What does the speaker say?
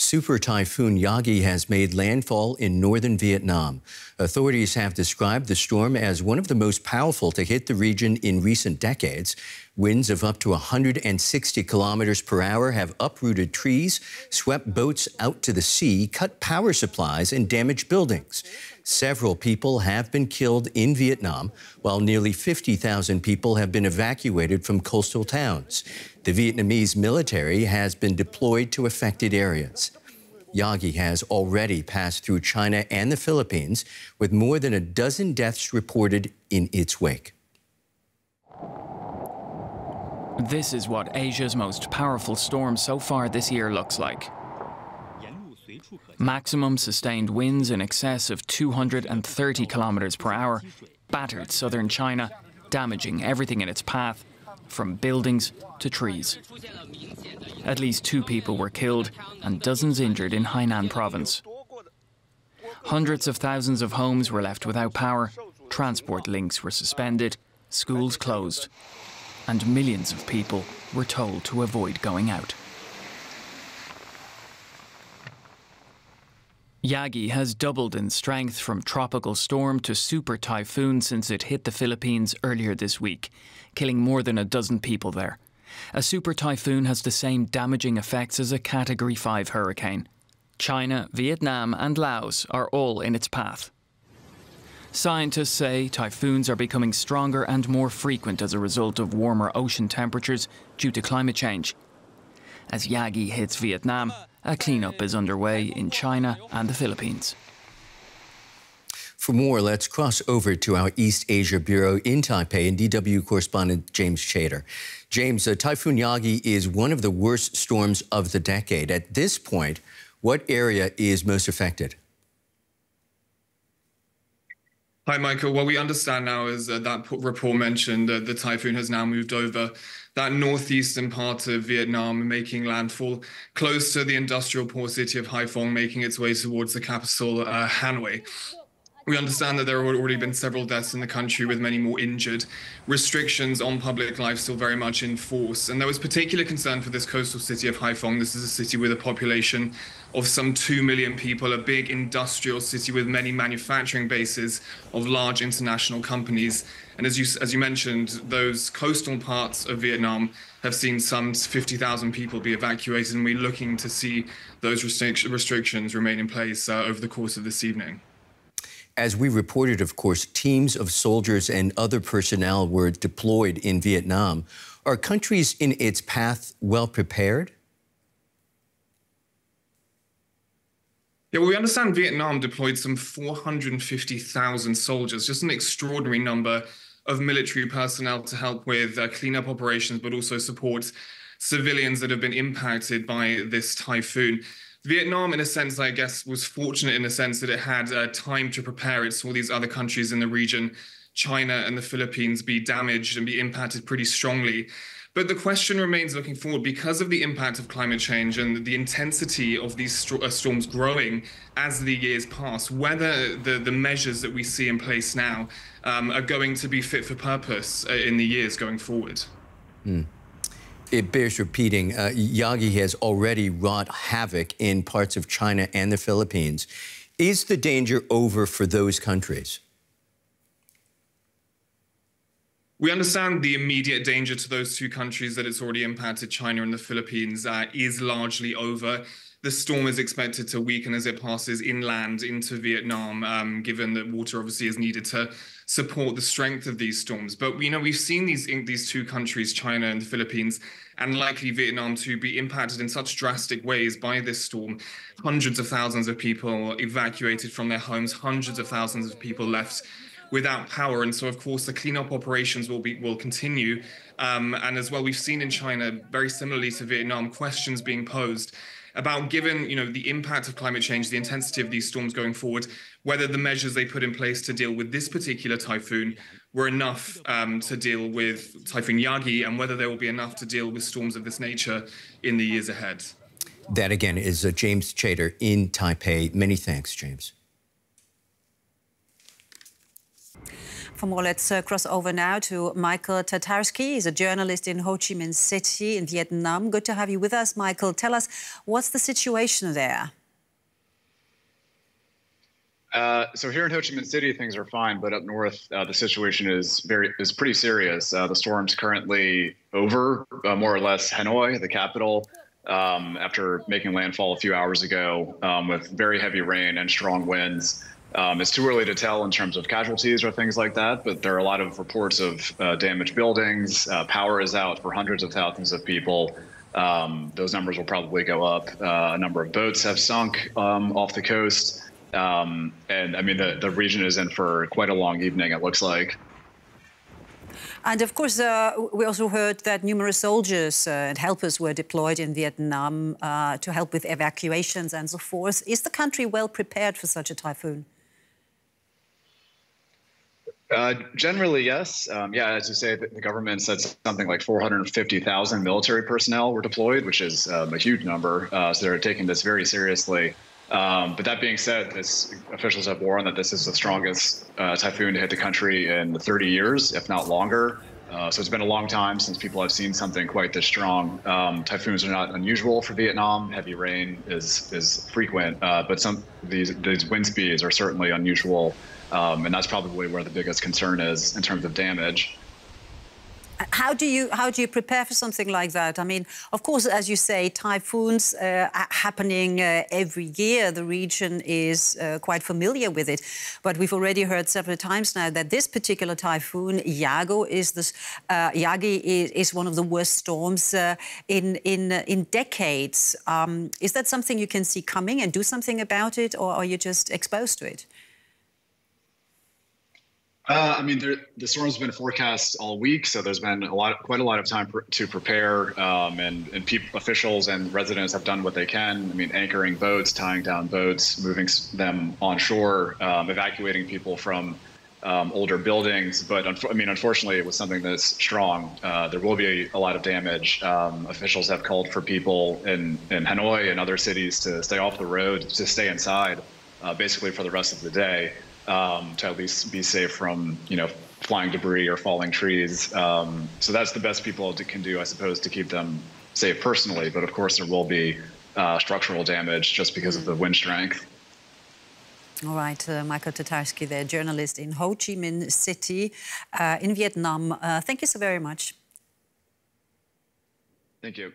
Super Typhoon Yagi has made landfall in northern Vietnam. Authorities have described the storm as one of the most powerful to hit the region in recent decades. Winds of up to 160 kilometers per hour have uprooted trees, swept boats out to the sea, cut power supplies, and damaged buildings. Several people have been killed in Vietnam, while nearly 50,000 people have been evacuated from coastal towns. The Vietnamese military has been deployed to affected areas. Yagi has already passed through China and the Philippines, with more than a dozen deaths reported in its wake. This is what Asia's most powerful storm so far this year looks like. Maximum sustained winds in excess of 230 kilometers per hour battered southern China, damaging everything in its path, from buildings to trees. At least 2 people were killed and dozens injured in Hainan province. Hundreds of thousands of homes were left without power, transport links were suspended, schools closed, and millions of people were told to avoid going out. Yagi has doubled in strength from tropical storm to super typhoon since it hit the Philippines earlier this week, killing more than a dozen people there. A super typhoon has the same damaging effects as a Category 5 hurricane. China, Vietnam and Laos are all in its path. Scientists say typhoons are becoming stronger and more frequent as a result of warmer ocean temperatures due to climate change. As Yagi hits Vietnam, a cleanup is underway in China and the Philippines. For more, let's cross over to our East Asia Bureau in Taipei and DW correspondent James Chater. James, Typhoon Yagi is one of the worst storms of the decade. At this point, what area is most affected? Hi, Michael. What we understand now is that report mentioned the typhoon has now moved over that northeastern part of Vietnam, making landfall close to the industrial port city of Haiphong, making its way towards the capital, Hanoi. We understand that there have already been several deaths in the country, with many more injured. Restrictions on public life still very much in force. And there was particular concern for this coastal city of Haiphong. This is a city with a population of some 2 million people, a big industrial city with many manufacturing bases of large international companies. And as you mentioned, those coastal parts of Vietnam have seen some 50,000 people be evacuated, and we're looking to see those restrictions remain in place over the course of this evening. As we reported, of course, teams of soldiers and other personnel were deployed in Vietnam. Are countries in its path well prepared? Yeah, well, we understand Vietnam deployed some 450,000 soldiers, just an extraordinary number of military personnel to help with cleanup operations, but also support civilians that have been impacted by this typhoon. Vietnam, in a sense, I guess, was fortunate in the sense that it had time to prepare. It saw these other countries in the region, China and the Philippines, be damaged and be impacted pretty strongly. But the question remains, looking forward, because of the impact of climate change and the intensity of these storms growing as the years pass, whether the measures that we see in place now are going to be fit for purpose in the years going forward. It bears repeating, Yagi has already wrought havoc in parts of China and the Philippines. Is the danger over for those countries? We understand the immediate danger to those 2 countries that it's already impacted, China and the Philippines, is largely over. The storm is expected to weaken as it passes inland into Vietnam, given that water obviously is needed to support the strength of these storms. But we've seen these 2 countries, China and the Philippines, and likely Vietnam, to be impacted in such drastic ways by this storm. Hundreds of thousands of people evacuated from their homes, hundreds of thousands of people left without power. And so, of course, the cleanup operations will continue. And as well, we've seen in China, very similarly to Vietnam, questions being posed about, given the impact of climate change, the intensity of these storms going forward, whether the measures they put in place to deal with this particular typhoon were enough to deal with Typhoon Yagi, and whether there will be enough to deal with storms of this nature in the years ahead. That, again, is James Chater in Taipei. Many thanks, James. For more, let's cross over now to Michael Tatarski. He's a journalist in Ho Chi Minh City in Vietnam. Good to have you with us, Michael. Tell us, what's the situation there? So here in Ho Chi Minh City, things are fine, but up north, the situation is pretty serious. The storm's currently over, more or less, Hanoi, the capital, after making landfall a few hours ago with very heavy rain and strong winds. It's too early to tell in terms of casualties or things like that, but there are a lot of reports of damaged buildings. Power is out for hundreds of thousands of people. Those numbers will probably go up. A number of boats have sunk off the coast. And I mean, the region is in for quite a long evening, it looks like. And of course, we also heard that numerous soldiers and helpers were deployed in Vietnam to help with evacuations and so forth. Is the country well prepared for such a typhoon? Generally, yes. Yeah, as you say, the government said something like 450,000 military personnel were deployed, which is a huge number. So they're taking this very seriously. But that being said, officials have warned that this is the strongest typhoon to hit the country in 30 years, if not longer. So it's been a long time since people have seen something quite this strong. Typhoons are not unusual for Vietnam. Heavy rain is frequent, but these wind speeds are certainly unusual. And that's probably where the biggest concern is in terms of damage. How do you prepare for something like that? I mean, of course, as you say, typhoons are happening every year. The region is quite familiar with it. But we've already heard several times now that this particular typhoon, Yagi, is one of the worst storms in decades. Is that something you can see coming and do something about it, or are you just exposed to it? I mean, the storm's been forecast all week, so there's been quite a lot of time to prepare, and officials and residents have done what they can. I mean, anchoring boats, tying down boats, moving them on shore, evacuating people from older buildings. But I mean, unfortunately, it was something that's strong. There will be a lot of damage. Officials have called for people in Hanoi and other cities to stay off the road, to stay inside, basically for the rest of the day. To at least be safe from, flying debris or falling trees. So that's the best people can do, I suppose, to keep them safe personally. But of course, there will be structural damage just because of the wind strength. All right, Michael Tatarski, the journalist in Ho Chi Minh City in Vietnam. Thank you so very much. Thank you.